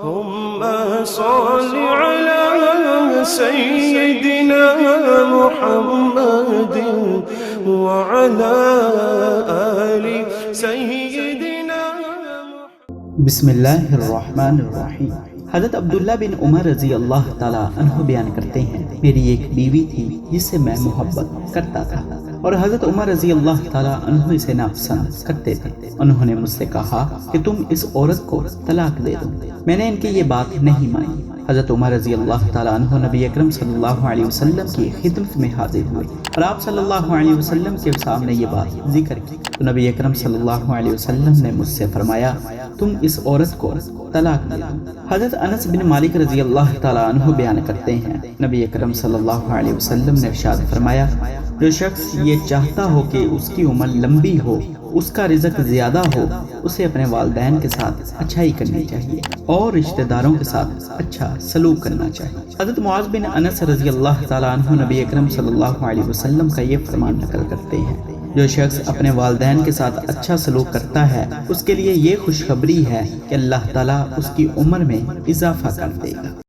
اللهم صل على سيدنا محمد وعلى آل سيدنا. بسم اللہ الرحمن الرحیم. حضرت عبداللہ بن عمر رضی اللہ تعالیٰ عنہ بیان کرتے ہیں، میری ایک بیوی تھی جس سے میں محبت کرتا تھا اور حضرت عمر رضی اللہ تعالیٰ عنہ اسے ناپسند کرتے تھے. انہوں نے مجھ سے کہا کہ تم اس عورت کو طلاق دے دو. میں نے ان کی یہ بات نہیں مانی. حضرت عمر رضی اللہ تعالیٰ عنہ نبی اکرم صلی اللہ علیہ وسلم کی خدمت میں حاضر ہوئے اور آپ صلی اللہ علیہ وسلم کے سامنے یہ بات ذکر کی تو نبی اکرم صلی اللہ علیہ وسلم نے مجھ سے فرمایا تم اس عورت کو طلاق دے دو. حضرت انس بن مالک رضی اللہ تعالیٰ عنہ بیان کرتے ہیں، نبی اکرم صلی اللہ علیہ وسلم نے ارشاد فرمایا جو شخص یہ چاہتا ہو کہ اس کی عمر لمبی ہو، اس کا رزق زیادہ ہو، اسے اپنے والدین کے ساتھ اچھائی کرنی چاہیے اور رشتہ داروں کے ساتھ اچھا سلوک کرنا چاہیے. حضرت معاذ بن انس رضی اللہ تعالیٰ عنہ نبی اکرم صلی اللہ علیہ وسلم کا یہ فرمان نقل کرتے ہیں، جو شخص اپنے والدین کے ساتھ اچھا سلوک کرتا ہے اس کے لیے یہ خوشخبری ہے کہ اللہ تعالیٰ اس کی عمر میں اضافہ کر دے گا.